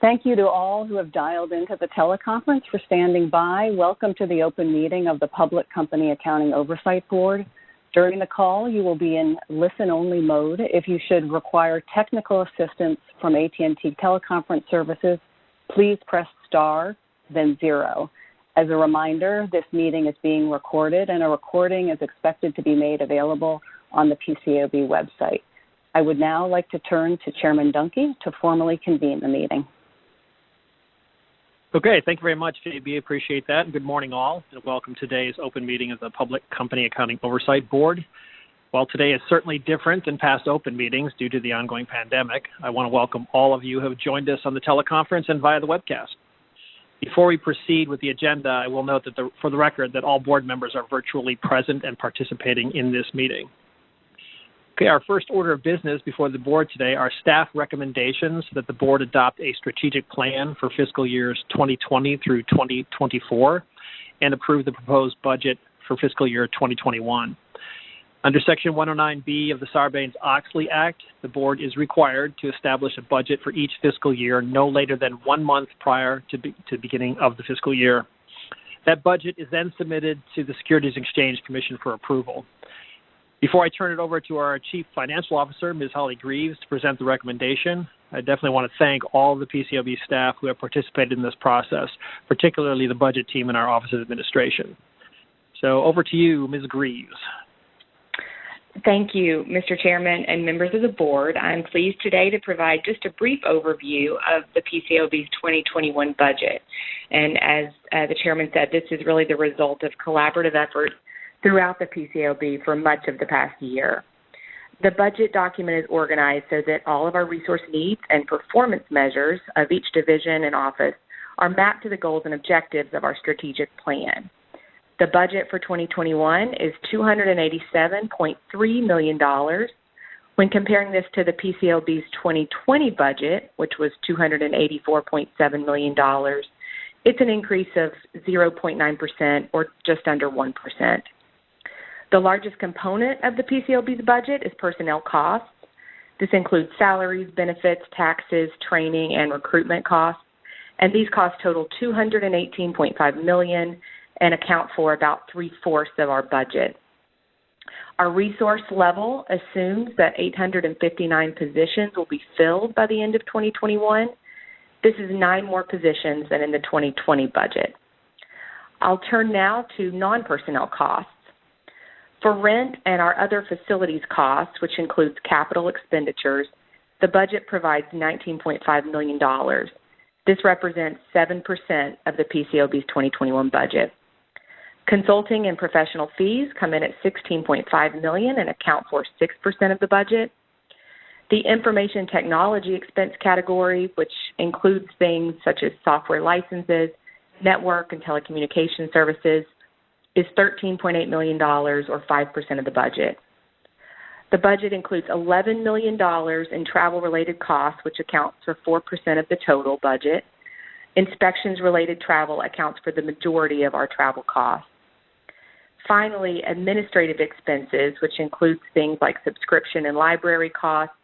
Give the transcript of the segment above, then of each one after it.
Thank you to all who have dialed into the teleconference for standing by. Welcome to the open meeting of the Public Company Accounting Oversight Board. During the call, you will be in listen-only mode. If you should require technical assistance from AT&T Teleconference Services, please press star, then 0. As a reminder, this meeting is being recorded, and a recording is expected to be made available on the Pcob website. I would now like to turn to Chairman Dunkey to formally convene the meeting. Okay, thank you very much, JB. Appreciate that. Good morning, all, and welcome to today's open meeting of the Public Company Accounting Oversight Board. While today is certainly different than past open meetings due to the ongoing pandemic, I want to welcome all of you who have joined us on the teleconference and via the webcast. Before we proceed with the agenda, I will note that for the record that all board members are virtually present and participating in this meeting. Okay, our first order of business before the board today are staff recommendations that the board adopt a strategic plan for fiscal years 2020 through 2024 and approve the proposed budget for fiscal year 2021. Under Section 109B of the Sarbanes-Oxley Act, the board is required to establish a budget for each fiscal year no later than 1 month prior to the beginning of the fiscal year. That budget is then submitted to the Securities and Exchange Commission for approval. Before I turn it over to our Chief Financial Officer, Ms. Holly Greaves, to present the recommendation, I definitely want to thank all the PCOB staff who have participated in this process, particularly the budget team in our Office of Administration. So over to you, Ms. Greaves. Thank you, Mr. Chairman and members of the board. I'm pleased today to provide just a brief overview of the PCOB's 2021 budget. And as the chairman said, this is really the result of collaborative efforts throughout the PCOB for much of the past year. The budget document is organized so that all of our resource needs and performance measures of each division and office are mapped to the goals and objectives of our strategic plan. The budget for 2021 is $287.3 million. When comparing this to the PCOB's 2020 budget, which was $284.7 million, it's an increase of 0.9% or just under 1%. The largest component of the PCOB's budget is personnel costs. This includes salaries, benefits, taxes, training, and recruitment costs. And these costs total $218.5 million and account for about 3/4 of our budget. Our resource level assumes that 859 positions will be filled by the end of 2021. This is 9 more positions than in the 2020 budget. I'll turn now to non-personnel costs. For rent and our other facilities costs, which includes capital expenditures, the budget provides $19.5 million. This represents 7% of the PCOB's 2021 budget. Consulting and professional fees come in at $16.5 million and account for 6% of the budget. The information technology expense category, which includes things such as software licenses, network and telecommunication services, is $13.8 million or 5% of the budget. The budget includes $11 million in travel-related costs, which accounts for 4% of the total budget. Inspections-related travel accounts for the majority of our travel costs. Finally, administrative expenses, which includes things like subscription and library costs,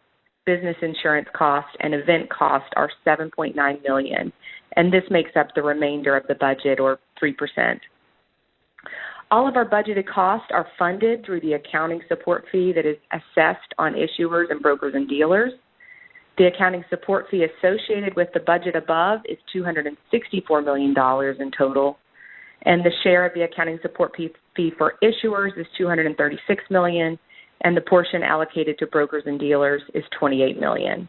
business insurance costs, and event costs, are $7.9 million, and this makes up the remainder of the budget, or 3%. All of our budgeted costs are funded through the accounting support fee that is assessed on issuers and brokers and dealers. The accounting support fee associated with the budget above is $264 million in total, and the share of the accounting support fee for issuers is $236 million, and the portion allocated to brokers and dealers is $28 million.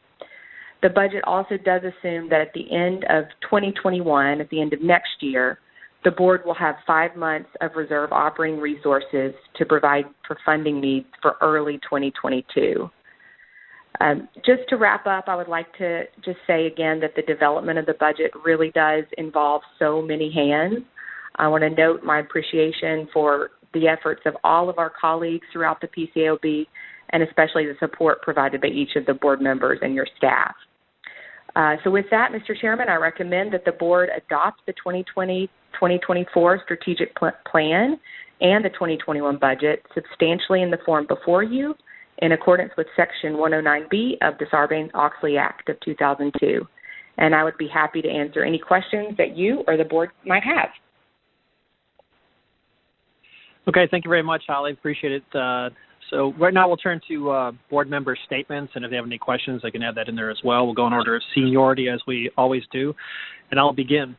The budget also does assume that at the end of 2021, at the end of next year, the board will have 5 months of reserve operating resources to provide for funding needs for early 2022. Just to wrap up, I would like to just say again that the development of the budget really does involve so many hands. I want to note my appreciation for the efforts of all of our colleagues throughout the PCOB, and especially the support provided by each of the board members and your staff. So with that, Mr. Chairman, I recommend that the board adopt the 2020-2024 strategic plan and the 2021 budget substantially in the form before you in accordance with Section 109B of the Sarbanes-Oxley Act of 2002. and I would be happy to answer any questions that you or the board might have. Okay, thank you very much, Holly. Appreciate it. So right now we'll turn to board member statements, and if they have any questions, I can add that in there as well. We'll go in order of seniority as we always do, and I'll begin.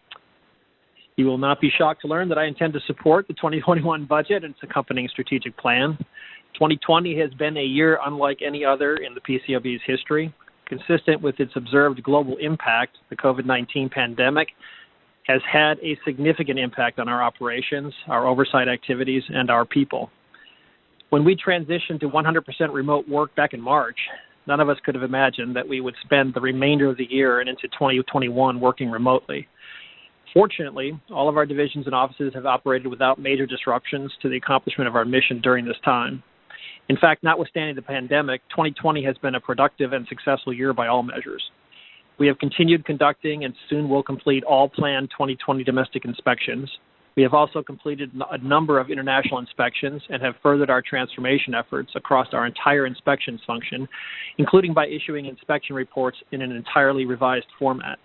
You will not be shocked to learn that I intend to support the 2021 budget and its accompanying strategic plan. 2020 has been a year unlike any other in the PCOB's history. Consistent with its observed global impact, the COVID-19 pandemic has had a significant impact on our operations, our oversight activities, and our people. When we transitioned to 100% remote work back in March, none of us could have imagined that we would spend the remainder of the year and into 2021 working remotely. Fortunately, all of our divisions and offices have operated without major disruptions to the accomplishment of our mission during this time. In fact, notwithstanding the pandemic, 2020 has been a productive and successful year by all measures. We have continued conducting and soon will complete all planned 2020 domestic inspections. We have also completed a number of international inspections and have furthered our transformation efforts across our entire inspections function, including by issuing inspection reports in an entirely revised format.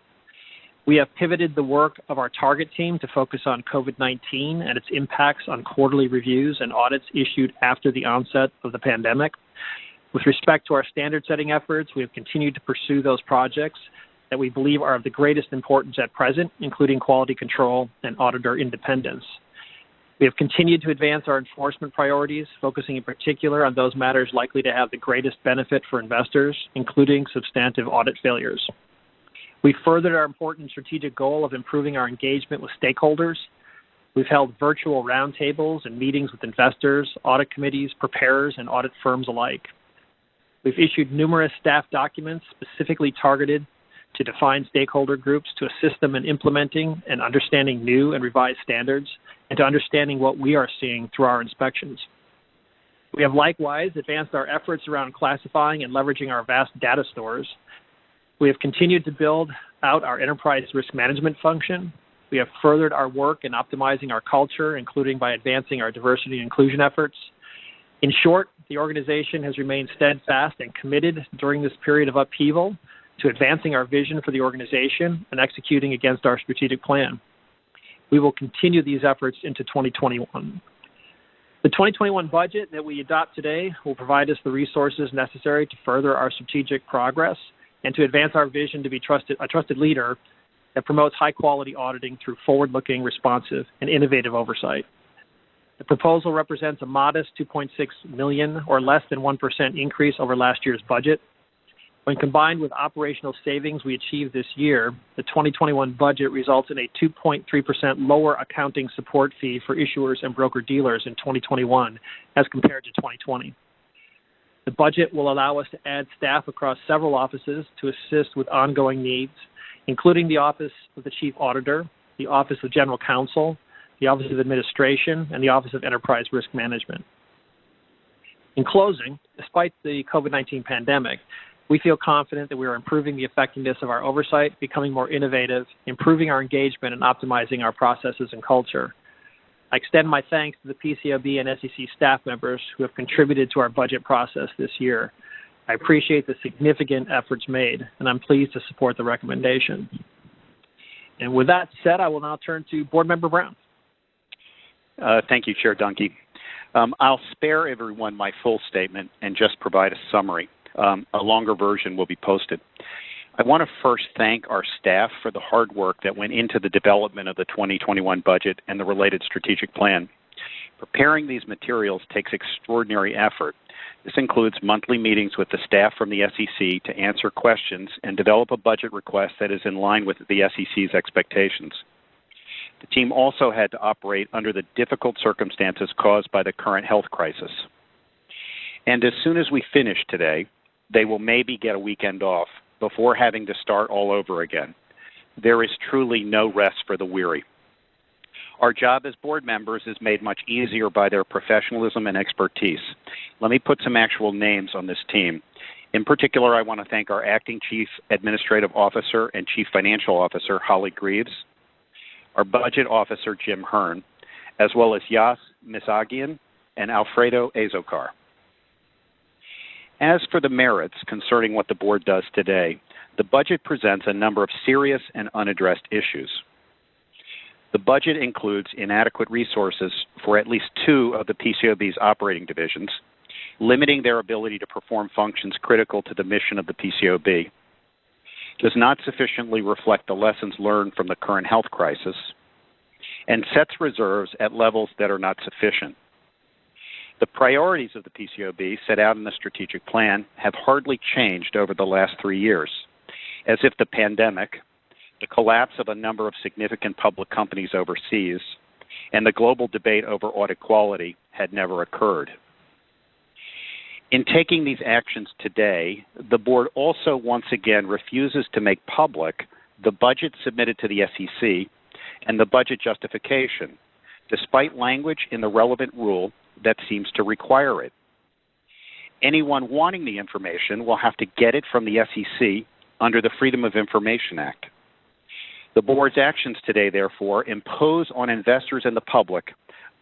We have pivoted the work of our target team to focus on COVID-19 and its impacts on quarterly reviews and audits issued after the onset of the pandemic. With respect to our standard-setting efforts, we have continued to pursue those projects that we believe are of the greatest importance at present, including quality control and auditor independence. We have continued to advance our enforcement priorities, focusing in particular on those matters likely to have the greatest benefit for investors, including substantive audit failures. We furthered our important strategic goal of improving our engagement with stakeholders. We've held virtual roundtables and meetings with investors, audit committees, preparers, and audit firms alike. We've issued numerous staff documents specifically targeted to define stakeholder groups to assist them in implementing and understanding new and revised standards and to understanding what we are seeing through our inspections. We have likewise advanced our efforts around classifying and leveraging our vast data stores. We have continued to build out our enterprise risk management function. We have furthered our work in optimizing our culture, including by advancing our diversity and inclusion efforts. In short, the organization has remained steadfast and committed during this period of upheaval to advancing our vision for the organization and executing against our strategic plan. We will continue these efforts into 2021. The 2021 budget that we adopt today will provide us the resources necessary to further our strategic progress and to advance our vision to be a trusted leader that promotes high-quality auditing through forward-looking, responsive, and innovative oversight. The proposal represents a modest $2.6 million or less than 1% increase over last year's budget. When combined with operational savings we achieved this year, the 2021 budget results in a 2.3% lower accounting support fee for issuers and broker-dealers in 2021 as compared to 2020. The budget will allow us to add staff across several offices to assist with ongoing needs, including the Office of the Chief Auditor, the Office of General Counsel, the Office of Administration, and the Office of Enterprise Risk Management. In closing, despite the COVID-19 pandemic, we feel confident that we are improving the effectiveness of our oversight, becoming more innovative, improving our engagement, and optimizing our processes and culture. I extend my thanks to the Pcob and SEC staff members who have contributed to our budget process this year. I appreciate the significant efforts made, and I'm pleased to support the recommendation. And with that said, I will now turn to Board Member Brown. Thank you, Chair Dunkey. I'll spare everyone my full statement and just provide a summary. A longer version will be posted. I want to first thank our staff for the hard work that went into the development of the 2021 budget and the related strategic plan. Preparing these materials takes extraordinary effort. This includes monthly meetings with the staff from the SEC to answer questions and develop a budget request that is in line with the SEC's expectations. The team also had to operate under the difficult circumstances caused by the current health crisis. And as soon as we finish today, they will maybe get a weekend off before having to start all over again. There is truly no rest for the weary. Our job as board members is made much easier by their professionalism and expertise. Let me put some actual names on this team. In particular, I want to thank our Acting Chief Administrative Officer and Chief Financial Officer, Holly Greaves, our Budget Officer, Jim Hearn, as well as Yas Misagian and Alfredo Azokar. As for the merits concerning what the board does today, the budget presents a number of serious and unaddressed issues. The budget includes inadequate resources for at least two of the PCOB's operating divisions, limiting their ability to perform functions critical to the mission of the PCOB, does not sufficiently reflect the lessons learned from the current health crisis, and sets reserves at levels that are not sufficient. The priorities of the PCOB set out in the strategic plan have hardly changed over the last 3 years, as if the pandemic, the collapse of a number of significant public companies overseas, and the global debate over audit quality had never occurred. In taking these actions today, the board also once again refuses to make public the budget submitted to the SEC and the budget justification, despite language in the relevant rule that seems to require it. Anyone wanting the information will have to get it from the SEC under the Freedom of Information Act. The board's actions today, therefore, impose on investors and the public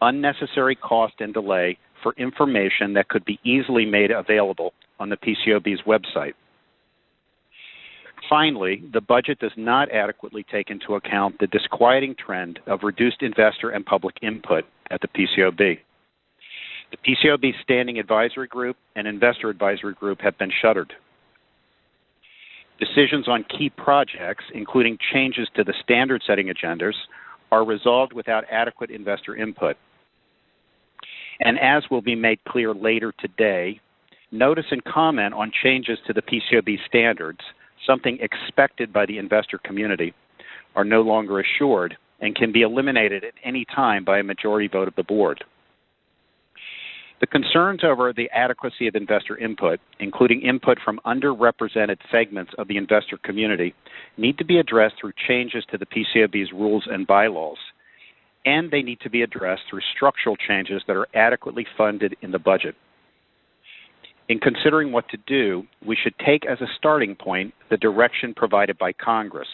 unnecessary cost and delay for information that could be easily made available on the PCOB's website. Finally, the budget does not adequately take into account the disquieting trend of reduced investor and public input at the PCOB. The PCOB Standing Advisory Group and Investor Advisory Group have been shuttered. Decisions on key projects, including changes to the standard-setting agendas, are resolved without adequate investor input. And as will be made clear later today, notice and comment on changes to the PCOB standards, something expected by the investor community, are no longer assured and can be eliminated at any time by a majority vote of the board. The concerns over the adequacy of investor input, including input from underrepresented segments of the investor community, need to be addressed through changes to the PCOB's rules and bylaws, and they need to be addressed through structural changes that are adequately funded in the budget. In considering what to do, we should take as a starting point the direction provided by Congress.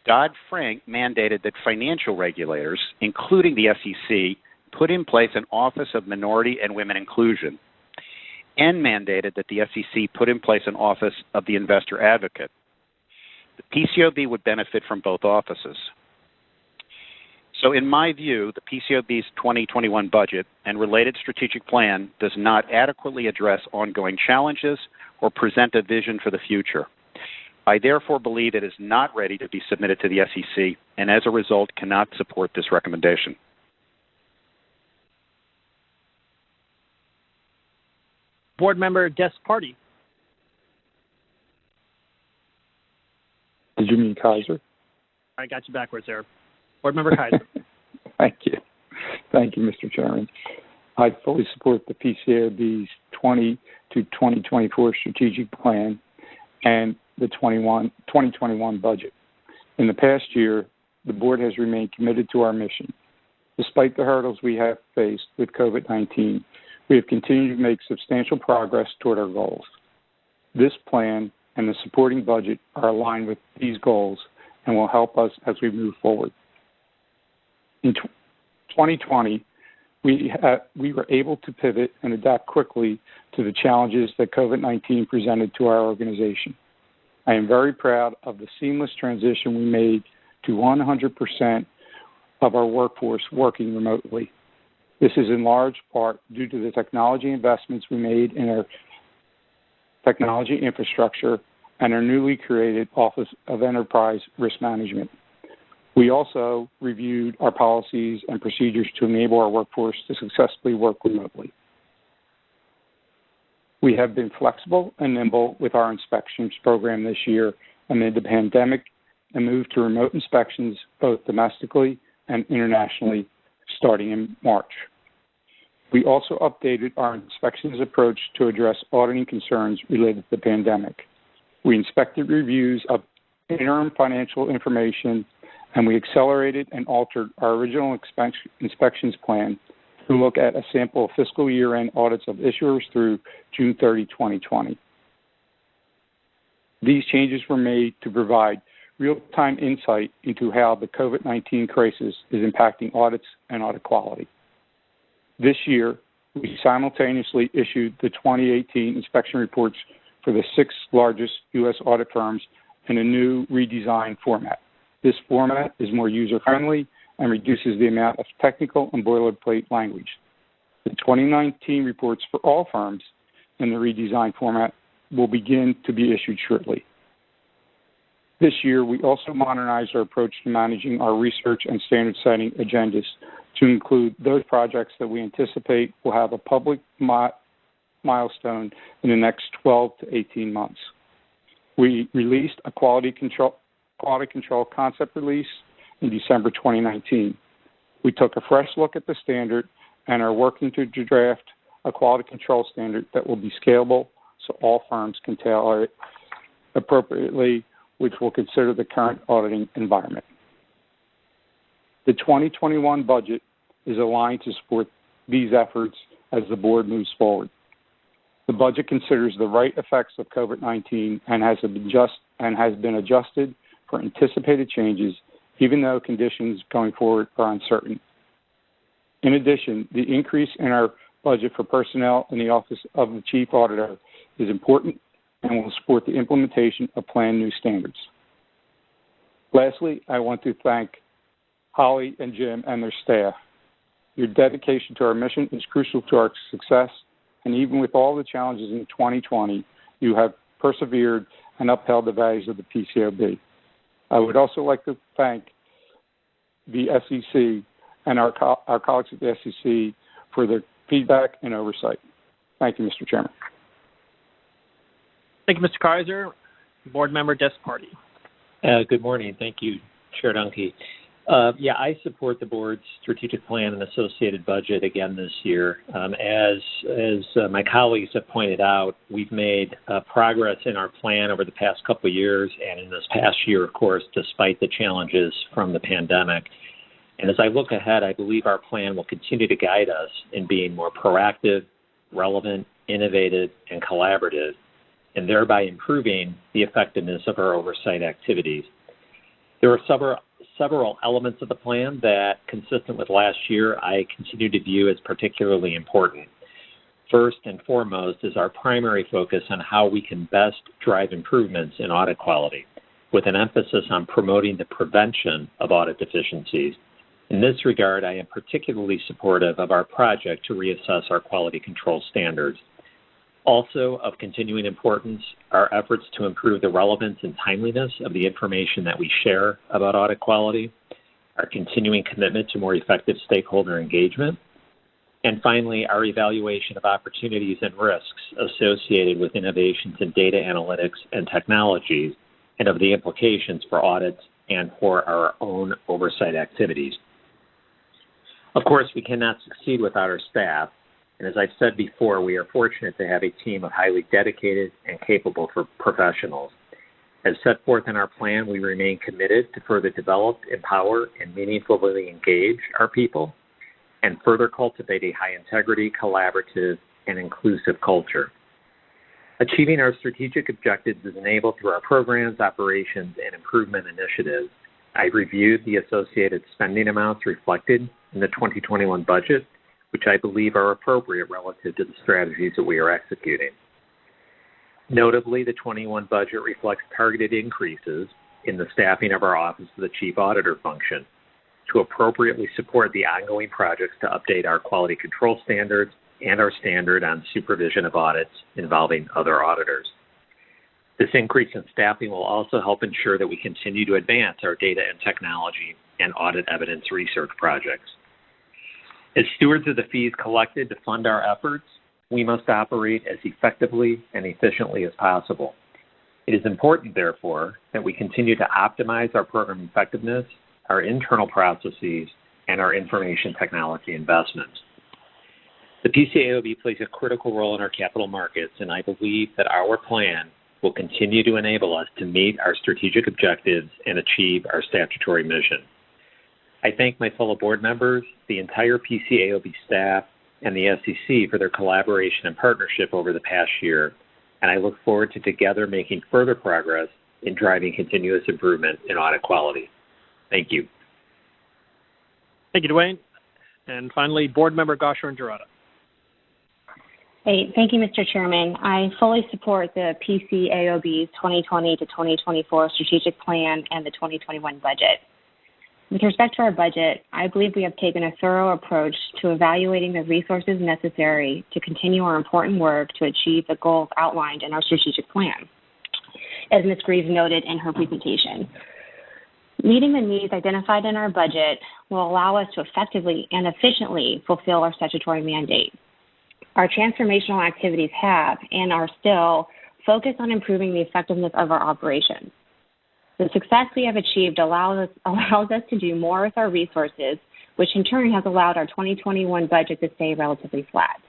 Dodd-Frank mandated that financial regulators, including the SEC, put in place an Office of Minority and Women Inclusion, and mandated that the SEC put in place an Office of the Investor Advocate. The PCOB would benefit from both offices. So in my view, the PCOB's 2021 budget and related strategic plan does not adequately address ongoing challenges or present a vision for the future. I therefore believe it is not ready to be submitted to the SEC, and as a result cannot support this recommendation. Board Member Desparty. Did you mean Kaiser? I got you backwards there. Board Member Kaiser. Thank you. Thank you, Mr. Chairman. I fully support the PCAOB's 20 to 2024 strategic plan and the 2021 budget. In the past year, the board has remained committed to our mission. Despite the hurdles we have faced with COVID-19, we have continued to make substantial progress toward our goals. This plan and the supporting budget are aligned with these goals and will help us as we move forward. In 2020, we were able to pivot and adapt quickly to the challenges that COVID-19 presented to our organization. I am very proud of the seamless transition we made to 100% of our workforce working remotely. This is in large part due to the technology investments we made in our technology infrastructure and our newly created Office of Enterprise Risk Management. We also reviewed our policies and procedures to enable our workforce to successfully work remotely. We have been flexible and nimble with our inspections program this year amid the pandemic and moved to remote inspections both domestically and internationally starting in March. We also updated our inspections approach to address auditing concerns related to the pandemic. We inspected reviews of interim financial information, and we accelerated and altered our original inspections plan to look at a sample of fiscal year-end audits of issuers through June 30, 2020. These changes were made to provide real-time insight into how the COVID-19 crisis is impacting audits and audit quality. This year, we simultaneously issued the 2018 inspection reports for the 6 largest U.S. audit firms in a new redesigned format. This format is more user-friendly and reduces the amount of technical and boilerplate language. The 2019 reports for all firms in the redesigned format will begin to be issued shortly. This year, we also modernized our approach to managing our research and standard-setting agendas to include those projects that we anticipate will have a public milestone in the next 12 to 18 months. We released a quality control concept release in December 2019. We took a fresh look at the standard and are working to draft a quality control standard that will be scalable so all firms can tailor it appropriately, which will consider the current auditing environment. The 2021 budget is aligned to support these efforts as the board moves forward. The budget considers the right effects of COVID-19 and has been adjusted for anticipated changes, even though conditions going forward are uncertain. In addition, the increase in our budget for personnel in the Office of the Chief Auditor is important and will support the implementation of planned new standards. Lastly, I want to thank Holly and Jim and their staff. Your dedication to our mission is crucial to our success, and even with all the challenges in 2020, you have persevered and upheld the values of the Pcob. I would also like to thank the SEC and our colleagues at the SEC for their feedback and oversight. Thank you, Mr. Chairman. Thank you, Mr. Kaiser. Board Member Desparty. Good morning. Thank you, Chair Donkey. I support the board's strategic plan and associated budget again this year. As my colleagues have pointed out, we've made progress in our plan over the past couple of years and in this past year, of course, despite the challenges from the pandemic. And as I look ahead, I believe our plan will continue to guide us in being more proactive, relevant, innovative, and collaborative, and thereby improving the effectiveness of our oversight activities. There are several elements of the plan that, consistent with last year, I continue to view as particularly important. First and foremost is our primary focus on how we can best drive improvements in audit quality, with an emphasis on promoting the prevention of audit deficiencies. In this regard, I am particularly supportive of our project to reassess our quality control standards. Also of continuing importance are efforts to improve the relevance and timeliness of the information that we share about audit quality, our continuing commitment to more effective stakeholder engagement, and finally, our evaluation of opportunities and risks associated with innovations in data analytics and technologies, and of the implications for audits and for our own oversight activities. Of course, we cannot succeed without our staff, and as I've said before, we are fortunate to have a team of highly dedicated and capable professionals. As set forth in our plan, we remain committed to further develop, empower, and meaningfully engage our people, and further cultivate a high-integrity, collaborative, and inclusive culture. Achieving our strategic objectives is enabled through our programs, operations, and improvement initiatives. I reviewed the associated spending amounts reflected in the 2021 budget, which I believe are appropriate relative to the strategies that we are executing. Notably, the 21 budget reflects targeted increases in the staffing of our Office of the Chief Auditor function to appropriately support the ongoing projects to update our quality control standards and our standard on supervision of audits involving other auditors. This increase in staffing will also help ensure that we continue to advance our data and technology and audit evidence research projects. As stewards of the fees collected to fund our efforts, we must operate as effectively and efficiently as possible. It is important, therefore, that we continue to optimize our program effectiveness, our internal processes, and our information technology investments. The Pcaob plays a critical role in our capital markets, and I believe that our plan will continue to enable us to meet our strategic objectives and achieve our statutory mission. I thank my fellow board members, the entire Pcaob staff, and the SEC for their collaboration and partnership over the past year, and I look forward to together making further progress in driving continuous improvement in audit quality. Thank you. Thank you, Dwayne. And finally, Board Member Gosher and Gerada. Hey, thank you, Mr. Chairman. I fully support the Pcaob's 2020 to 2024 strategic plan and the 2021 budget. With respect to our budget, I believe we have taken a thorough approach to evaluating the resources necessary to continue our important work to achieve the goals outlined in our strategic plan, as Ms. Greaves noted in her presentation. Meeting the needs identified in our budget will allow us to effectively and efficiently fulfill our statutory mandate. Our transformational activities have and are still focused on improving the effectiveness of our operations. The success we have achieved allows us to do more with our resources, which in turn has allowed our 2021 budget to stay relatively flat.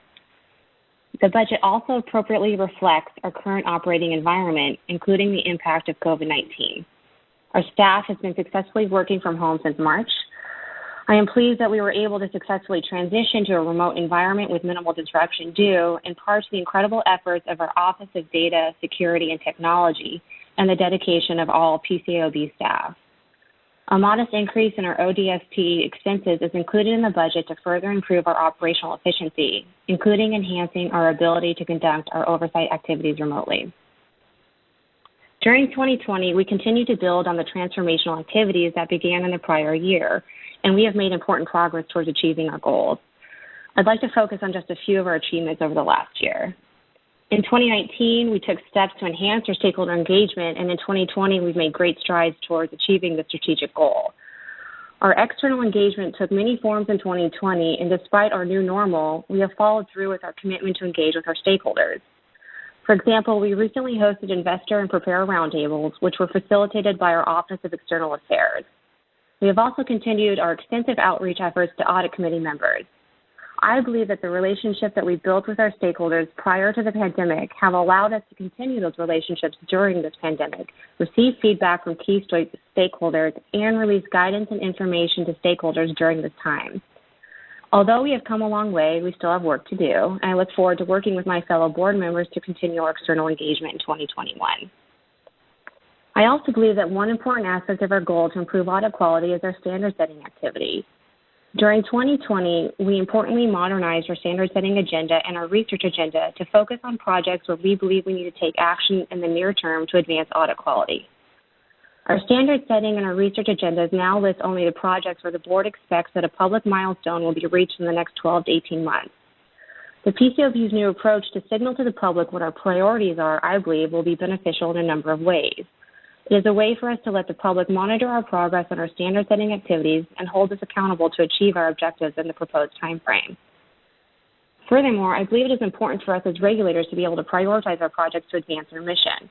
The budget also appropriately reflects our current operating environment, including the impact of COVID-19. Our staff has been successfully working from home since March. I am pleased that we were able to successfully transition to a remote environment with minimal disruption due in part to the incredible efforts of our Office of Data, Security, and Technology and the dedication of all Pcaob staff. A modest increase in our ODST expenses is included in the budget to further improve our operational efficiency, including enhancing our ability to conduct our oversight activities remotely. During 2020, we continued to build on the transformational activities that began in the prior year, and we have made important progress towards achieving our goals. I'd like to focus on just a few of our achievements over the last year. In 2019, we took steps to enhance our stakeholder engagement, and in 2020, we've made great strides towards achieving the strategic goal. Our external engagement took many forms in 2020, and despite our new normal, we have followed through with our commitment to engage with our stakeholders. For example, we recently hosted investor and preparer roundtables, which were facilitated by our Office of External Affairs. We have also continued our extensive outreach efforts to audit committee members. I believe that the relationship that we built with our stakeholders prior to the pandemic have allowed us to continue those relationships during this pandemic, receive feedback from key stakeholders, and release guidance and information to stakeholders during this time. Although we have come a long way, we still have work to do, and I look forward to working with my fellow board members to continue our external engagement in 2021. I also believe that one important aspect of our goal to improve audit quality is our standard-setting activity. During 2020, we importantly modernized our standard-setting agenda and our research agenda to focus on projects where we believe we need to take action in the near term to advance audit quality. Our standard setting and our research agendas now list only the projects where the board expects that a public milestone will be reached in the next 12 to 18 months. The Pcaob's new approach to signal to the public what our priorities are, I believe, will be beneficial in a number of ways. It is a way for us to let the public monitor our progress on our standard-setting activities and hold us accountable to achieve our objectives in the proposed timeframe. Furthermore, I believe it is important for us as regulators to be able to prioritize our projects to advance our mission.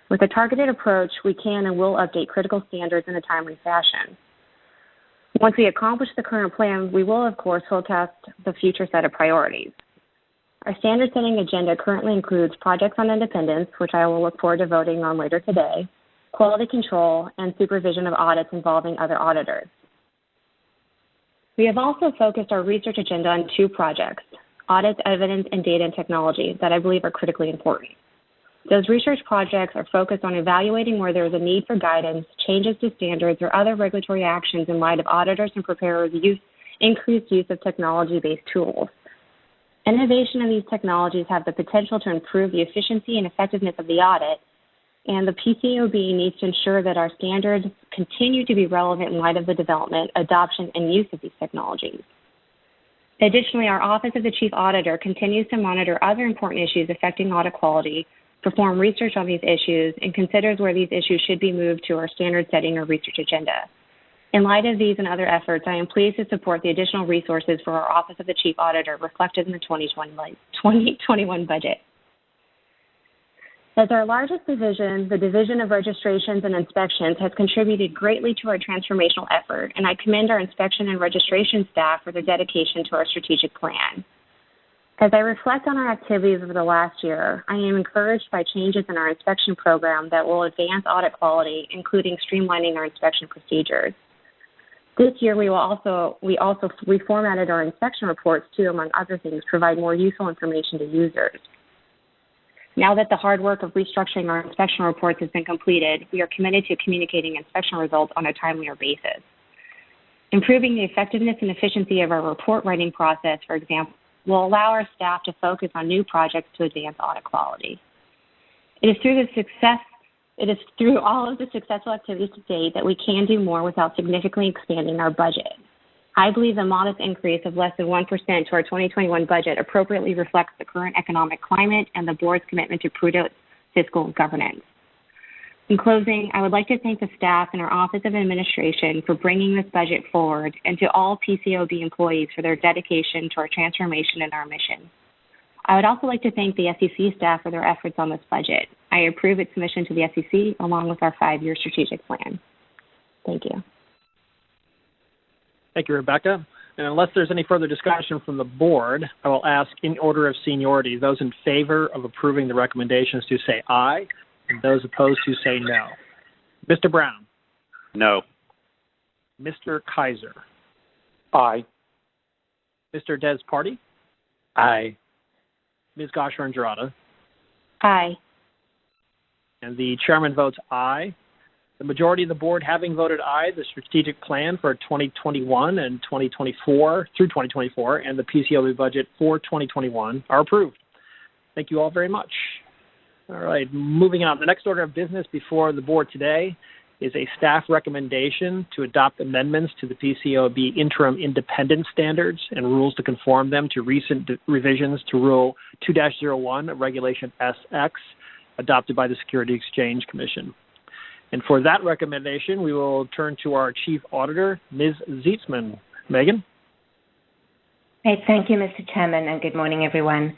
With a targeted approach, we can and will update critical standards in a timely fashion. Once we accomplish the current plan, we will, of course, forecast the future set of priorities. Our standard-setting agenda currently includes projects on independence, which I will look forward to voting on later today, quality control, and supervision of audits involving other auditors. We have also focused our research agenda on two projects, audits, evidence, and data and technology, that I believe are critically important. Those research projects are focused on evaluating where there is a need for guidance, changes to standards, or other regulatory actions in light of auditors and preparers' increased use of technology-based tools. Innovation in these technologies have the potential to improve the efficiency and effectiveness of the audit, and the Pcaob needs to ensure that our standards continue to be relevant in light of the development, adoption, and use of these technologies. Additionally, our Office of the Chief Auditor continues to monitor other important issues affecting audit quality, perform research on these issues, and considers where these issues should be moved to our standard setting or research agenda. In light of these and other efforts, I am pleased to support the additional resources for our Office of the Chief Auditor reflected in the 2021 budget. As our largest division, the Division of Registrations and Inspections has contributed greatly to our transformational effort, and I commend our inspection and registration staff for their dedication to our strategic plan. As I reflect on our activities over the last year, I am encouraged by changes in our inspection program that will advance audit quality, including streamlining our inspection procedures. This year, we also reformatted our inspection reports to, among other things, provide more useful information to users. Now that the hard work of restructuring our inspection reports has been completed, we are committed to communicating inspection results on a timelier basis. Improving the effectiveness and efficiency of our report writing process, for example, will allow our staff to focus on new projects to advance audit quality. It is through all of the successful activities to date that we can do more without significantly expanding our budget. I believe the modest increase of less than 1% to our 2021 budget appropriately reflects the current economic climate and the board's commitment to prudent fiscal governance. In closing, I would like to thank the staff and our Office of Administration for bringing this budget forward, and to all Pcob employees for their dedication to our transformation and our mission. I would also like to thank the SEC staff for their efforts on this budget. I approve its submission to the SEC along with our 5-year strategic plan. Thank you. Thank you, Rebecca. And unless there's any further discussion from the board, I will ask in order of seniority, those in favor of approving the recommendations to say aye, and those opposed to say no. Mr. Brown? No. Mr. Kaiser? Aye. Mr. Des Party? Aye. Ms. Gosher-Gerada? Aye. And the chairman votes aye. The majority of the board having voted aye, the strategic plan for 2021 and 2024 through 2024 and the PCOB budget for 2021 are approved. Thank you all very much. All right, moving on. The next order of business before the board today is a staff recommendation to adopt amendments to the PCOB interim independence standards and rules to conform them to recent revisions to Rule 2-01 of Regulation SX adopted by the Securities Exchange Commission. And for that recommendation, we will turn to our Chief Auditor, Ms. Zietzman. Megan? Great. Thank you, Mr. Chairman, and good morning, everyone.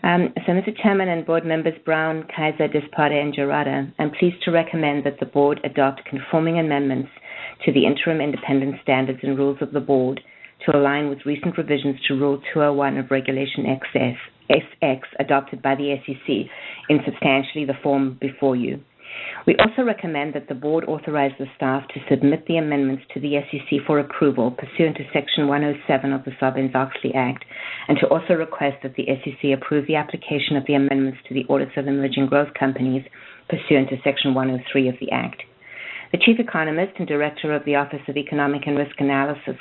So, Mr. Chairman and board members Brown, Kaiser, Disparte, and Gerada, I'm pleased to recommend that the board adopt conforming amendments to the interim independence standards and rules of the board to align with recent revisions to Rule 201 of Regulation SX adopted by the SEC in substantially the form before you. We also recommend that the board authorize the staff to submit the amendments to the SEC for approval pursuant to Section 107 of the Sarbanes-Oxley Act, and to also request that the SEC approve the application of the amendments to the Audits of Emerging Growth Companies pursuant to Section 103 of the Act. The Chief Economist and Director of the Office of Economic and Risk Analysis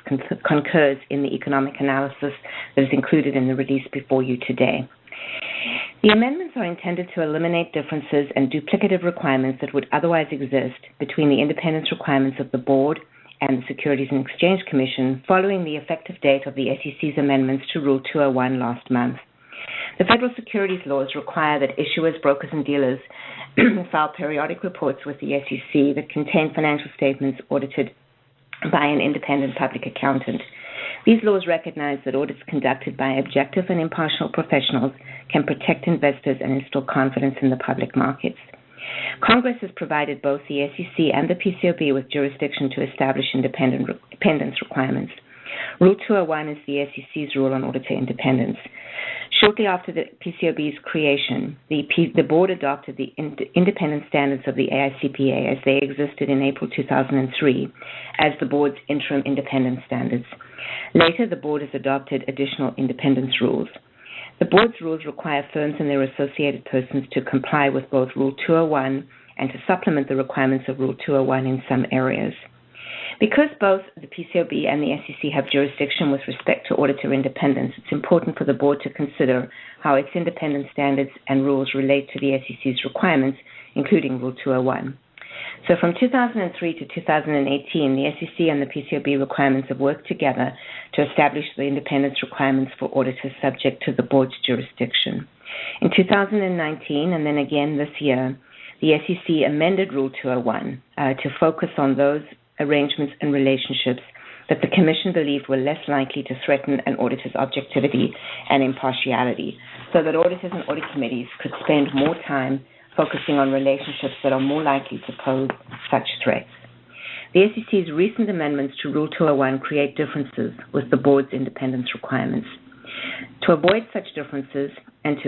concurs in the economic analysis that is included in the release before you today. The amendments are intended to eliminate differences and duplicative requirements that would otherwise exist between the independence requirements of the board and the Securities and Exchange Commission following the effective date of the SEC's amendments to Rule 201 last month. The federal securities laws require that issuers, brokers, and dealers file periodic reports with the SEC that contain financial statements audited by an independent public accountant. These laws recognize that audits conducted by objective and impartial professionals can protect investors and instill confidence in the public markets. Congress has provided both the SEC and the PCOB with jurisdiction to establish independence requirements. Rule 201 is the SEC's rule on auditor independence. Shortly after the PCOB's creation, the board adopted the independent standards of the AICPA as they existed in April 2003 as the board's interim independence standards. Later, the board has adopted additional independence rules. The board's rules require firms and their associated persons to comply with both Rule 201 and to supplement the requirements of Rule 201 in some areas. Because both the PCOB and the SEC have jurisdiction with respect to auditor independence, it's important for the board to consider how its independent standards and rules relate to the SEC's requirements, including Rule 201. So from 2003 to 2018, the SEC and the PCOB requirements have worked together to establish the independence requirements for auditors subject to the board's jurisdiction. In 2019, and then again this year, the SEC amended Rule 201 to focus on those arrangements and relationships that the Commission believed were less likely to threaten an auditor's objectivity and impartiality, so that auditors and audit committees could spend more time focusing on relationships that are more likely to pose such threats. The SEC's recent amendments to Rule 201 create differences with the board's independence requirements. To avoid such differences and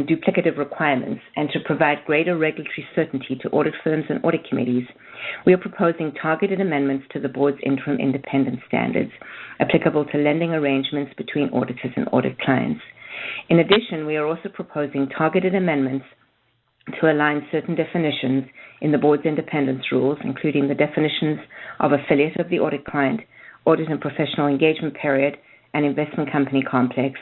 duplicative requirements, and to provide greater regulatory certainty to audit firms and audit committees, we are proposing targeted amendments to the board's interim independence standards applicable to lending arrangements between auditors and audit clients. In addition, we are also proposing targeted amendments to align certain definitions in the board's independence rules, including the definitions of affiliate of the audit client, audit and professional engagement period, and investment company complex,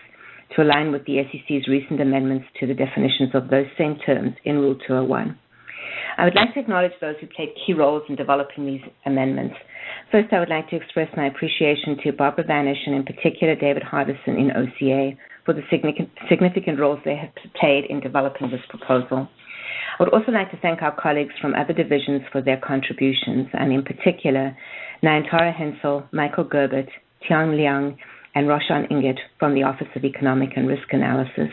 to align with the SEC's recent amendments to the definitions of those same terms in Rule 201. I would like to acknowledge those who played key roles in developing these amendments. First, I would like to express my appreciation to Barbara Banish and in particular David Hardison in OCA for the significant roles they have played in developing this proposal. I would also like to thank our colleagues from other divisions for their contributions, and in particular, Nayantara Hensel, Michael Gerbert, Tiang Liang, and Roshan Inget from the Office of Economic and Risk Analysis,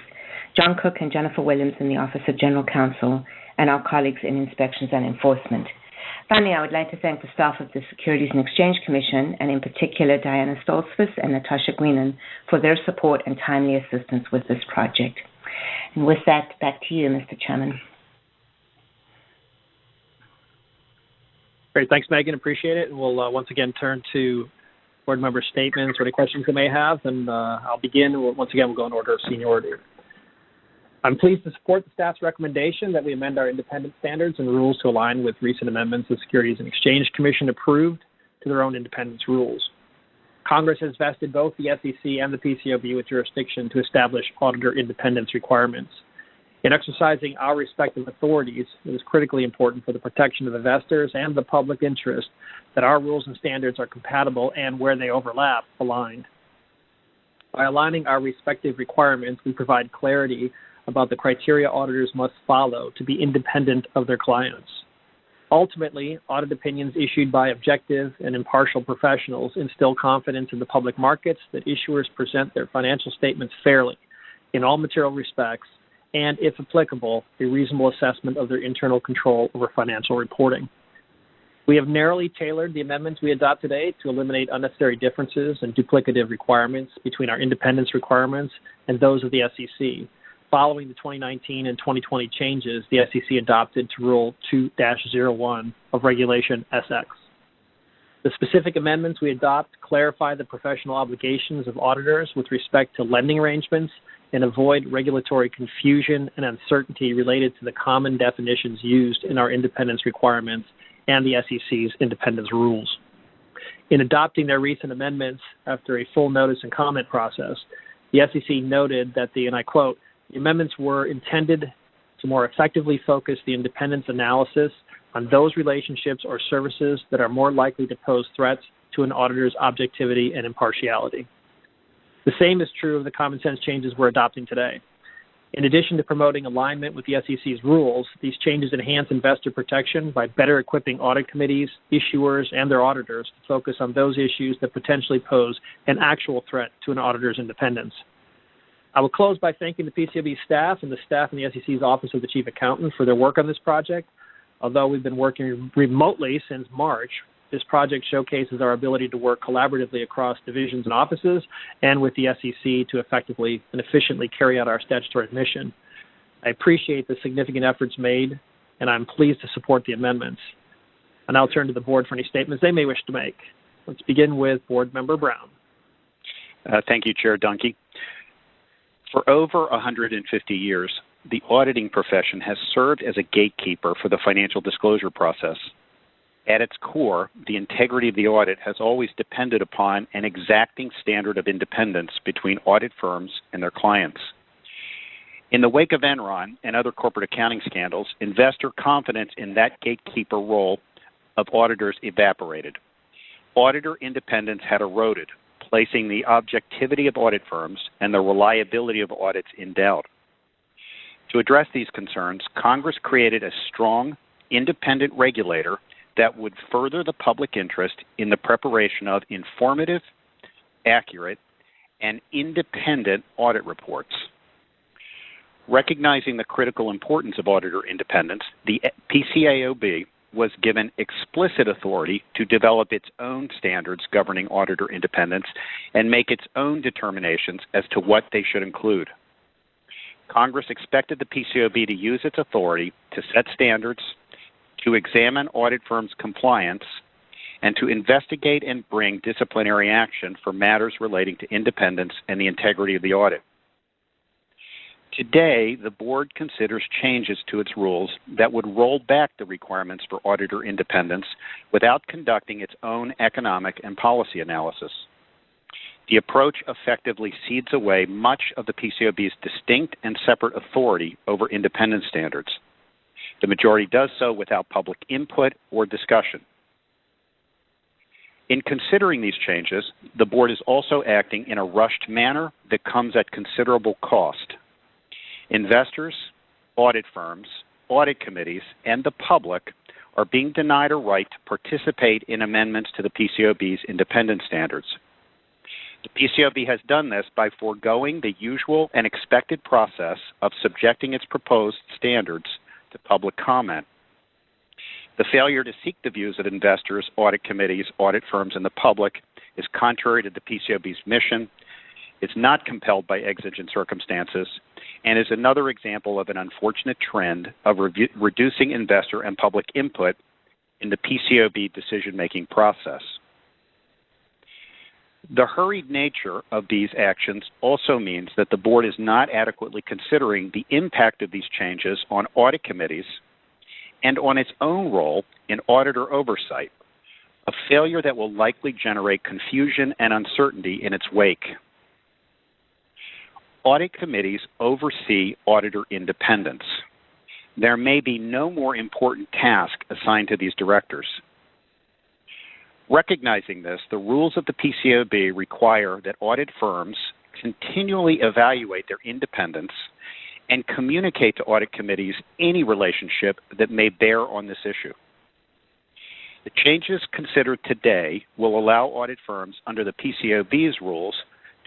John Cook and Jennifer Williams in the Office of General Counsel, and our colleagues in Inspections and Enforcement. Finally, I would like to thank the staff of the Securities and Exchange Commission, and in particular Diana Stoltzfus and Natasha Greenan, for their support and timely assistance with this project. And with that, back to you, Mr. Chairman. Great. Thanks, Megan. Appreciate it. And we'll once again turn to board member statements or any questions they may have. And I'll begin. Once again, we'll go in order of seniority. I'm pleased to support the staff's recommendation that we amend our independent standards and rules to align with recent amendments the Securities and Exchange Commission approved to their own independence rules. Congress has vested both the SEC and the Pcob with jurisdiction to establish auditor independence requirements. In exercising our respective authorities, it is critically important for the protection of investors and the public interest that our rules and standards are compatible and, where they overlap, aligned. By aligning our respective requirements, we provide clarity about the criteria auditors must follow to be independent of their clients. Ultimately, audit opinions issued by objective and impartial professionals instill confidence in the public markets that issuers present their financial statements fairly in all material respects and, if applicable, a reasonable assessment of their internal control over financial reporting. We have narrowly tailored the amendments we adopt today to eliminate unnecessary differences and duplicative requirements between our independence requirements and those of the SEC, following the 2019 and 2020 changes the SEC adopted to Rule 2-01 of Regulation SX. The specific amendments we adopt clarify the professional obligations of auditors with respect to lending arrangements and avoid regulatory confusion and uncertainty related to the common definitions used in our independence requirements and the SEC's independence rules. In adopting their recent amendments after a full notice and comment process, the SEC noted that and I quote, "The amendments were intended to more effectively focus the independence analysis on those relationships or services that are more likely to pose threats to an auditor's objectivity and impartiality." The same is true of the common sense changes we're adopting today. In addition to promoting alignment with the SEC's rules, these changes enhance investor protection by better equipping audit committees, issuers, and their auditors to focus on those issues that potentially pose an actual threat to an auditor's independence. I will close by thanking the Pcob staff and the staff in the SEC's Office of the Chief Accountant for their work on this project. Although we've been working remotely since March, this project showcases our ability to work collaboratively across divisions and offices and with the SEC to effectively and efficiently carry out our statutory mission. I appreciate the significant efforts made, and I'm pleased to support the amendments. And I'll turn to the board for any statements they may wish to make. Let's begin with Board Member Brown. Thank you, Chair Dunkey. For over 150 years, the auditing profession has served as a gatekeeper for the financial disclosure process. At its core, the integrity of the audit has always depended upon an exacting standard of independence between audit firms and their clients. In the wake of Enron and other corporate accounting scandals, investor confidence in that gatekeeper role of auditors evaporated. Auditor independence had eroded, placing the objectivity of audit firms and the reliability of audits in doubt. To address these concerns, Congress created a strong, independent regulator that would further the public interest in the preparation of informative, accurate, and independent audit reports. Recognizing the critical importance of auditor independence, the Pcaob was given explicit authority to develop its own standards governing auditor independence and make its own determinations as to what they should include. Congress expected the Pcob to use its authority to set standards, to examine audit firms' compliance, and to investigate and bring disciplinary action for matters relating to independence and the integrity of the audit. Today, the board considers changes to its rules that would roll back the requirements for auditor independence without conducting its own economic and policy analysis. The approach effectively cedes away much of the PCAOB's distinct and separate authority over independent standards. The majority does so without public input or discussion. In considering these changes, the board is also acting in a rushed manner that comes at considerable cost. Investors, audit firms, audit committees, and the public are being denied a right to participate in amendments to the PCAOB's independent standards. The PCAOB has done this by foregoing the usual and expected process of subjecting its proposed standards to public comment. The failure to seek the views of investors, audit committees, audit firms, and the public is contrary to the PCAOB's mission, is not compelled by exigent circumstances, and is another example of an unfortunate trend of reducing investor and public input in the PCAOB decision-making process. The hurried nature of these actions also means that the board is not adequately considering the impact of these changes on audit committees and on its own role in auditor oversight, a failure that will likely generate confusion and uncertainty in its wake. Audit committees oversee auditor independence. There may be no more important task assigned to these directors. Recognizing this, the rules of the PCAOB require that audit firms continually evaluate their independence and communicate to audit committees any relationship that may bear on this issue. The changes considered today will allow audit firms under the PCAOB's rules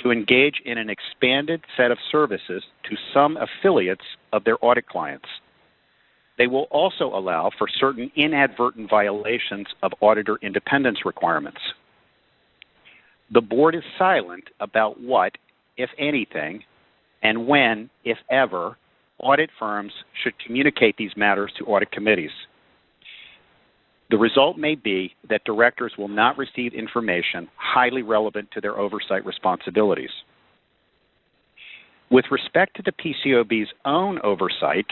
to engage in an expanded set of services to some affiliates of their audit clients. They will also allow for certain inadvertent violations of auditor independence requirements. The board is silent about what, if anything, and when, if ever, audit firms should communicate these matters to audit committees. The result may be that directors will not receive information highly relevant to their oversight responsibilities. With respect to the PCAOB's own oversight,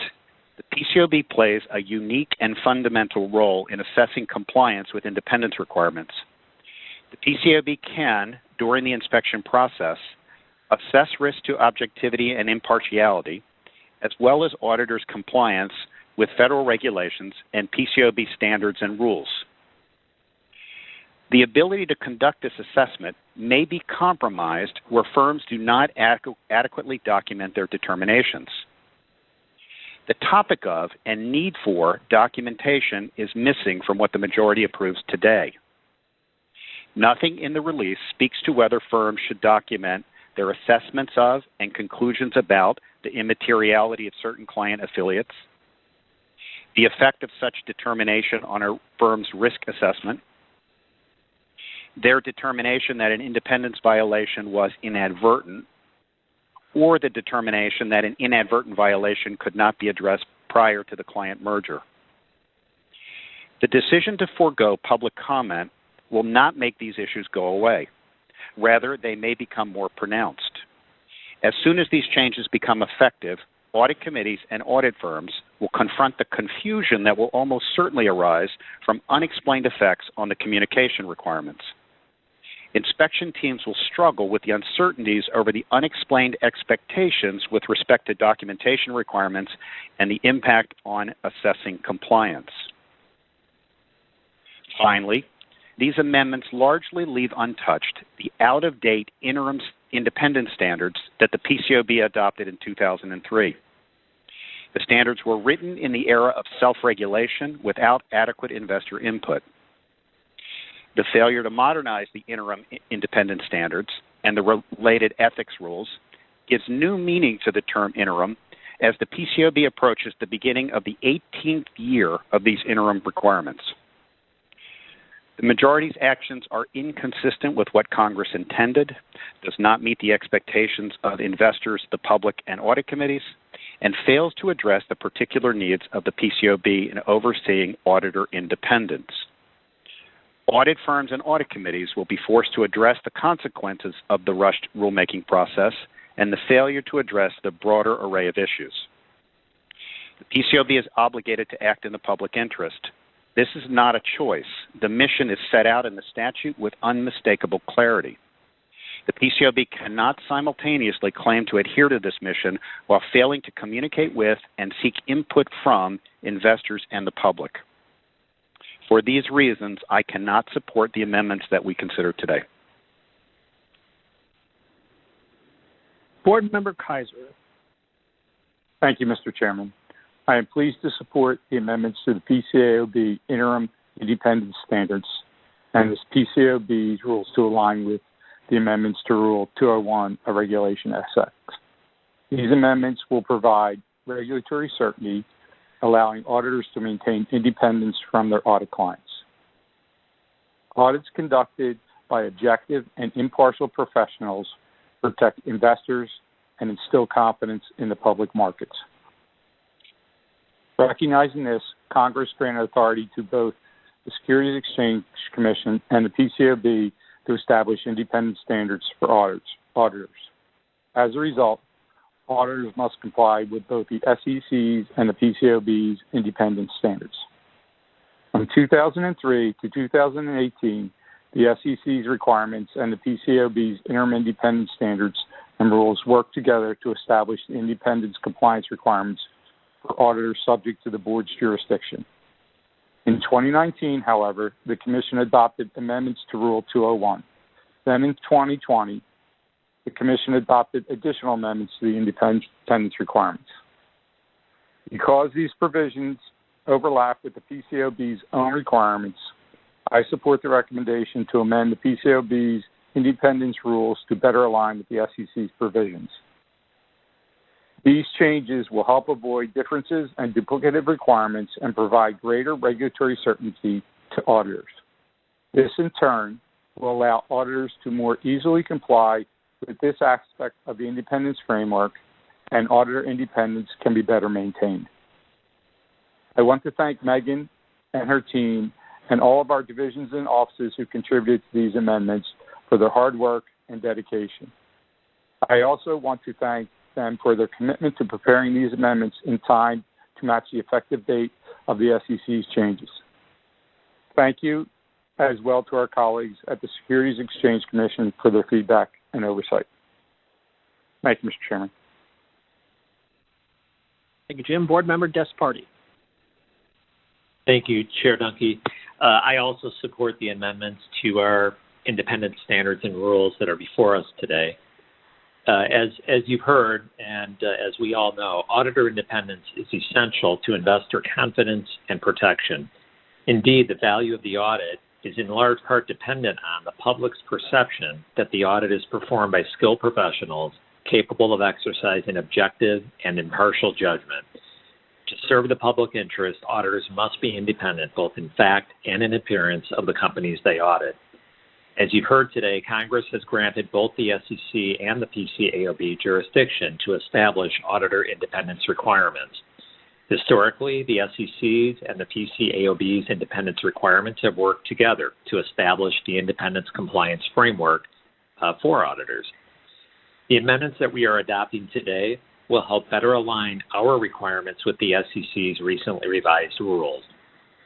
the PCAOB plays a unique and fundamental role in assessing compliance with independence requirements. The PCAOB can, during the inspection process, assess risk to objectivity and impartiality, as well as auditors' compliance with federal regulations and PCAOB standards and rules. The ability to conduct this assessment may be compromised where firms do not adequately document their determinations. The topic of and need for documentation is missing from what the majority approves today. Nothing in the release speaks to whether firms should document their assessments of and conclusions about the immateriality of certain client affiliates, the effect of such determination on a firm's risk assessment, their determination that an independence violation was inadvertent, or the determination that an inadvertent violation could not be addressed prior to the client merger. The decision to forego public comment will not make these issues go away. Rather, they may become more pronounced. As soon as these changes become effective, audit committees and audit firms will confront the confusion that will almost certainly arise from unexplained effects on the communication requirements. Inspection teams will struggle with the uncertainties over the unexplained expectations with respect to documentation requirements and the impact on assessing compliance. Finally, these amendments largely leave untouched the out-of-date interim independence standards that the PCAOB adopted in 2003. The standards were written in the era of self-regulation without adequate investor input. The failure to modernize the interim independence standards and the related ethics rules gives new meaning to the term interim as the PCAOB approaches the beginning of the 18th year of these interim requirements. The majority's actions are inconsistent with what Congress intended, does not meet the expectations of investors, the public, and audit committees, and fails to address the particular needs of the PCAOB in overseeing auditor independence. Audit firms and audit committees will be forced to address the consequences of the rushed rulemaking process and the failure to address the broader array of issues. The PCAOB is obligated to act in the public interest. This is not a choice. The mission is set out in the statute with unmistakable clarity. The PCAOB cannot simultaneously claim to adhere to this mission while failing to communicate with and seek input from investors and the public. For these reasons, I cannot support the amendments that we consider today. Board Member Kaiser. Thank you, Mr. Chairman. I am pleased to support the amendments to the PCAOB Interim Independence Standards and the PCAOB's rules to align with the amendments to Rule 201 of Regulation SX. These amendments will provide regulatory certainty, allowing auditors to maintain independence from their audit clients. Audits conducted by objective and impartial professionals protect investors and instill confidence in the public markets. Recognizing this, Congress granted authority to both the Securities Exchange Commission and the PCAOB to establish independent standards for auditors. As a result, auditors must comply with both the SEC's and the PCAOB's independence standards. From 2003 to 2018, the SEC's requirements and the PCAOB's interim independence standards and rules worked together to establish the independence compliance requirements for auditors subject to the board's jurisdiction. In 2019, however, the Commission adopted amendments to Rule 201. Then in 2020, the Commission adopted additional amendments to the independence requirements. Because these provisions overlap with the PCAOB's own requirements, I support the recommendation to amend the PCAOB's independence rules to better align with the SEC's provisions. These changes will help avoid differences and duplicative requirements and provide greater regulatory certainty to auditors. This, in turn, will allow auditors to more easily comply with this aspect of the independence framework, and auditor independence can be better maintained. I want to thank Megan and her team and all of our divisions and offices who contributed to these amendments for their hard work and dedication. I also want to thank them for their commitment to preparing these amendments in time to match the effective date of the SEC's changes. Thank you as well to our colleagues at the Securities Exchange Commission for their feedback and oversight. Thank you, Mr. Chairman. Thank you, Jim. Board Member Desparty. Thank you, Chair Dunkey. I also support the amendments to our independent standards and rules that are before us today. As you've heard, and as we all know, auditor independence is essential to investor confidence and protection. Indeed, the value of the audit is in large part dependent on the public's perception that the audit is performed by skilled professionals capable of exercising objective and impartial judgment. To serve the public interest, auditors must be independent both in fact and in appearance of the companies they audit. As you've heard today, Congress has granted both the SEC and the PCAOB jurisdiction to establish auditor independence requirements. Historically, the SEC's and the PCAOB's independence requirements have worked together to establish the independence compliance framework for auditors. The amendments that we are adopting today will help better align our requirements with the SEC's recently revised rules.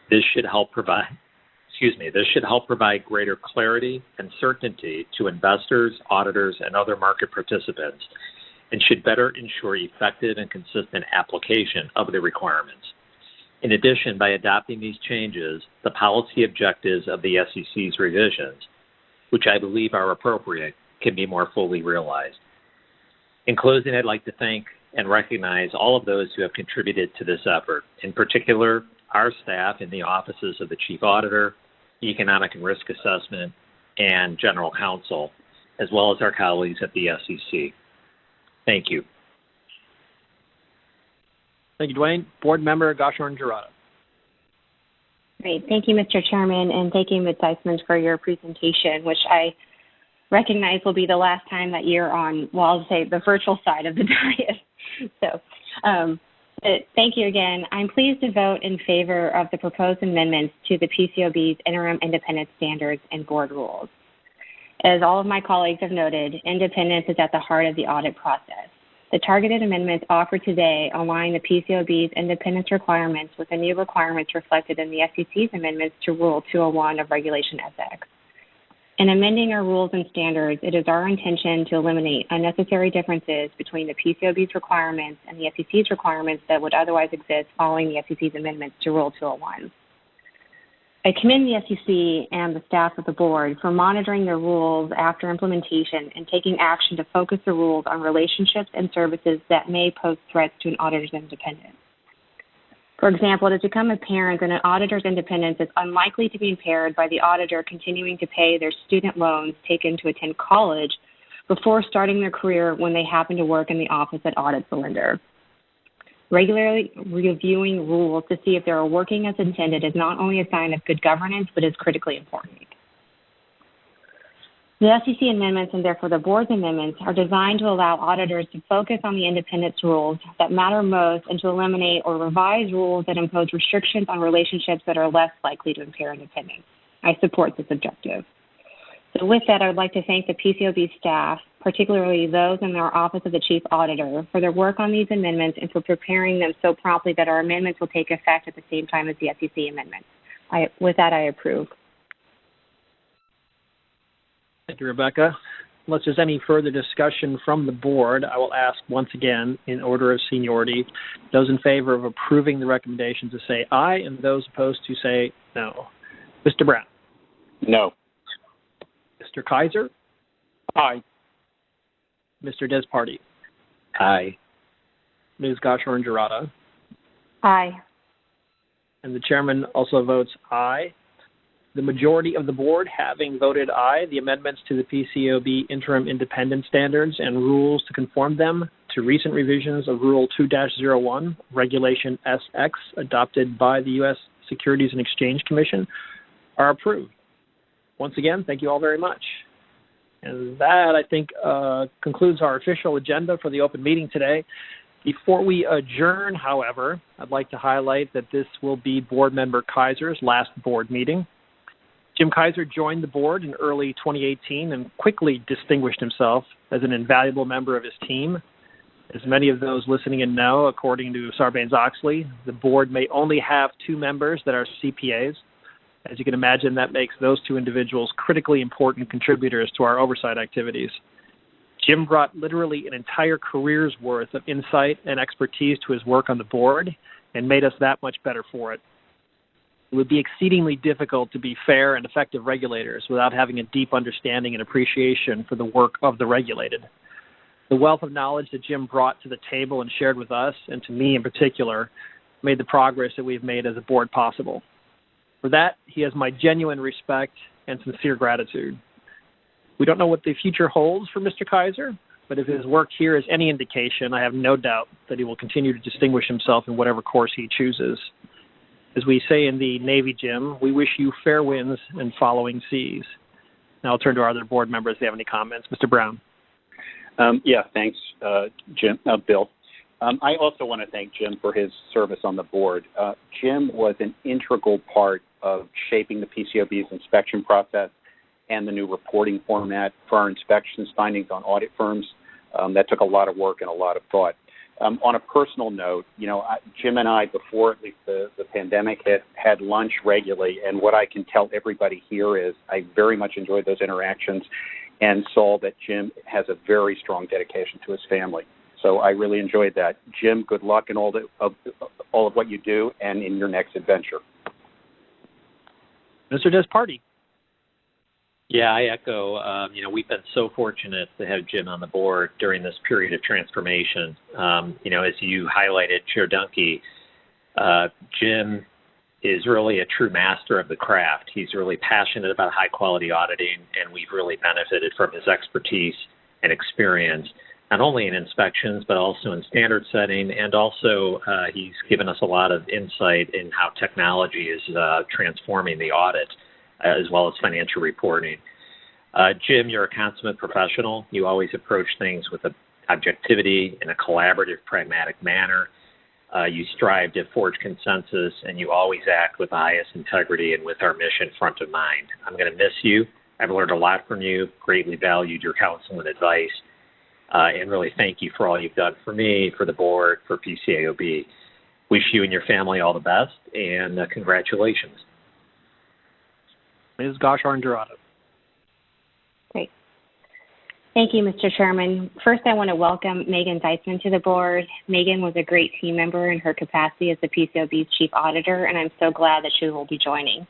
This should help provide greater clarity and certainty to investors, auditors, and other market participants, and should better ensure effective and consistent application of the requirements. In addition, by adopting these changes, the policy objectives of the SEC's revisions, which I believe are appropriate, can be more fully realized. In closing, I'd like to thank and recognize all of those who have contributed to this effort, in particular, our staff in the offices of the Chief Auditor, Economic and Risk Assessment, and General Counsel, as well as our colleagues at the SEC. Thank you. Thank you, Dwayne. Board Member Gosharon-Gerada. Great. Thank you, Mr. Chairman, and thank you, Ms. Deisman, for your presentation, which I recognize will be the last time that you're on, well, I'll say the virtual side of the dais. So thank you again. I'm pleased to vote in favor of the proposed amendments to the PCAOB's interim independence standards and board rules. As all of my colleagues have noted, independence is at the heart of the audit process. The targeted amendments offered today align the PCAOB's independence requirements with the new requirements reflected in the SEC's amendments to Rule 201 of Regulation SX. In amending our rules and standards, it is our intention to eliminate unnecessary differences between the PCOB's requirements and the SEC's requirements that would otherwise exist following the SEC's amendments to Rule 201. I commend the SEC and the staff of the board for monitoring their rules after implementation and taking action to focus the rules on relationships and services that may pose threats to an auditor's independence. For example, it has become apparent that an auditor's independence is unlikely to be impaired by the auditor continuing to pay their student loans taken to attend college before starting their career when they happen to work in the office that audits the lender. Regularly reviewing rules to see if they are working as intended is not only a sign of good governance, but is critically important. The SEC amendments, and therefore the board's amendments, are designed to allow auditors to focus on the independence rules that matter most and to eliminate or revise rules that impose restrictions on relationships that are less likely to impair independence. I support this objective. So with that, I would like to thank the PCOB staff, particularly those in our Office of the Chief Auditor, for their work on these amendments and for preparing them so promptly that our amendments will take effect at the same time as the SEC amendments. With that, I approve. Thank you, Rebecca. Unless there's any further discussion from the board, I will ask once again, in order of seniority, those in favor of approving the recommendation to say aye, and those opposed to say no. Mr. Brown? No. Mr. Kaiser? Aye. Mr. Desparty? Aye. Ms. Gashorn-Gerada? Aye. And the chairman also votes aye. The majority of the board having voted aye, the amendments to the PCOB interim independence standards and rules to conform them to recent revisions of Rule 2-01, Regulation SX, adopted by the U.S. Securities and Exchange Commission, are approved. Once again, thank you all very much. And that, I think, concludes our official agenda for the open meeting today. Before we adjourn, however, I'd like to highlight that this will be Board Member Kaiser's last board meeting. Jim Kaiser joined the board in early 2018 and quickly distinguished himself as an invaluable member of his team. As many of those listening in know, according to Sarbanes-Oxley, the board may only have 2 members that are CPAs. As you can imagine, that makes those 2 individuals critically important contributors to our oversight activities. Jim brought literally an entire career's worth of insight and expertise to his work on the board and made us that much better for it. It would be exceedingly difficult to be fair and effective regulators without having a deep understanding and appreciation for the work of the regulated. The wealth of knowledge that Jim brought to the table and shared with us, and to me in particular, made the progress that we've made as a board possible. For that, he has my genuine respect and sincere gratitude. We don't know what the future holds for Mr. Kaiser, but if his work here is any indication, I have no doubt that he will continue to distinguish himself in whatever course he chooses. As we say in the Navy, Jim, we wish you fair winds and following seas. Now I'll turn to our other board members if they have any comments. Mr. Brown. Yeah, thanks, Jim, Bill. I also want to thank Jim for his service on the board. Jim was an integral part of shaping the PCOB's inspection process and the new reporting format for our inspections findings on audit firms. That took a lot of work and a lot of thought. On a personal note, Jim and I, before at least the pandemic hit, had lunch regularly, and what I can tell everybody here is I very much enjoyed those interactions and saw that Jim has a very strong dedication to his family. So I really enjoyed that. Jim, good luck in all of what you do and in your next adventure. Mr. Desparty. Yeah, I echo. We've been so fortunate to have Jim on the board during this period of transformation. As you highlighted, Chair Dunkey, Jim is really a true master of the craft. He's really passionate about high-quality auditing, and we've really benefited from his expertise and experience, not only in inspections, but also in standard setting, and also he's given us a lot of insight in how technology is transforming the audit, as well as financial reporting. Jim, you're a consummate professional. You always approach things with objectivity in a collaborative, pragmatic manner. You strive to forge consensus, and you always act with the highest integrity and with our mission front of mind. I'm going to miss you. I've learned a lot from you, greatly valued your counsel and advice, and really thank you for all you've done for me, for the board, for PCAOB. Wish you and your family all the best, and congratulations. Ms. Gashorn-Gerada. Great. Thank you, Mr. Chairman. First, I want to welcome Megan Zeitzman to the board. Megan was a great team member in her capacity as the PCAOB's Chief Auditor, and I'm so glad that she will be joining.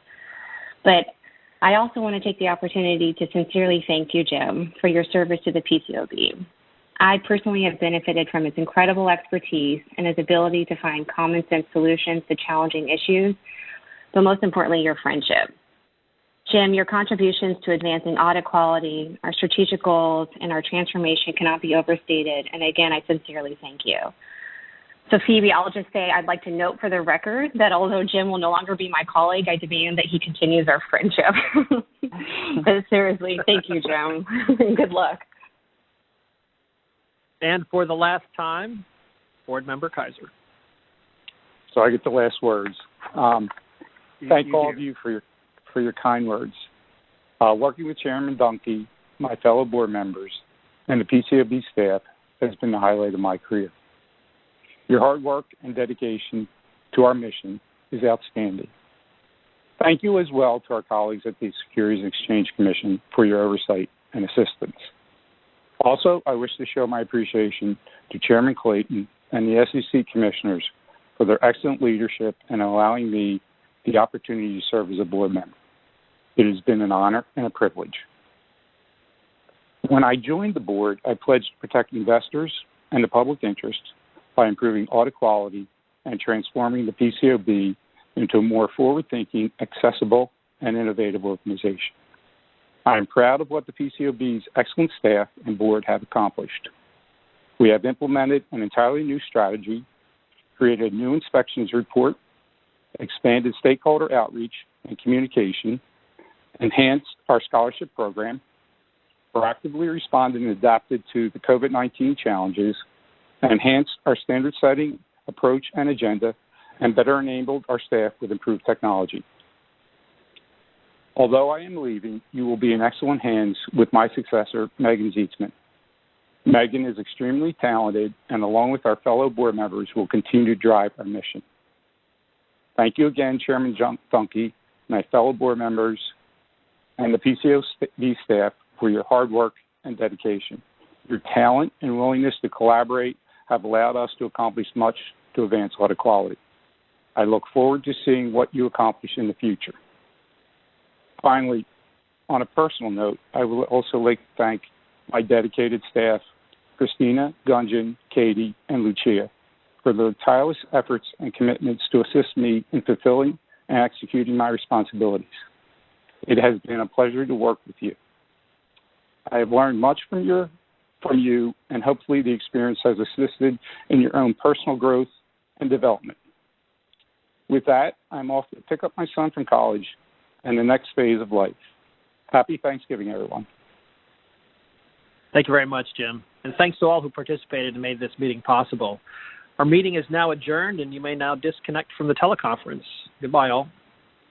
But I also want to take the opportunity to sincerely thank you, Jim, for your service to the PCAOB. I personally have benefited from his incredible expertise and his ability to find common sense solutions to challenging issues, but most importantly, your friendship. Jim, your contributions to advancing audit quality, our strategic goals, and our transformation cannot be overstated, and again, I sincerely thank you. So Phoebe, I'll just say I'd like to note for the record that although Jim will no longer be my colleague, I demand that he continues our friendship. But seriously, thank you, Jim. Good luck. And for the last time, Board Member Kaiser. So I get the last words. Thank all of you for your kind words. Working with Chairman Dunkey, my fellow board members, and the PCAOB staff has been the highlight of my career. Your hard work and dedication to our mission is outstanding. Thank you as well to our colleagues at the Securities and Exchange Commission for your oversight and assistance. Also, I wish to show my appreciation to Chairman Clayton and the SEC commissioners for their excellent leadership and allowing me the opportunity to serve as a board member. It has been an honor and a privilege. When I joined the board, I pledged to protect investors and the public interest by improving audit quality and transforming the PCAOB into a more forward-thinking, accessible, and innovative organization. I am proud of what the PCAOB's excellent staff and board have accomplished. We have implemented an entirely new strategy, created a new inspections report, expanded stakeholder outreach and communication, enhanced our scholarship program, proactively responded and adapted to the COVID-19 challenges, enhanced our standard setting approach and agenda, and better enabled our staff with improved technology. Although I am leaving, you will be in excellent hands with my successor, Megan Zeitzman. Megan is extremely talented and along with our fellow board members will continue to drive our mission. Thank you again, Chairman Dunkey, my fellow board members, and the PCAOB staff for your hard work and dedication. Your talent and willingness to collaborate have allowed us to accomplish much to advance audit quality. I look forward to seeing what you accomplish in the future. Finally, on a personal note, I would also like to thank my dedicated staff, Christina, Gunjan, Katie, and Lucia, for their tireless efforts and commitments to assist me in fulfilling and executing my responsibilities. It has been a pleasure to work with you. I have learned much from you, and hopefully the experience has assisted in your own personal growth and development. With that, I'm off to pick up my son from college and the next phase of life. Happy Thanksgiving, everyone. Thank you very much, Jim. And thanks to all who participated and made this meeting possible. Our meeting is now adjourned, and you may now disconnect from the teleconference. Goodbye, all.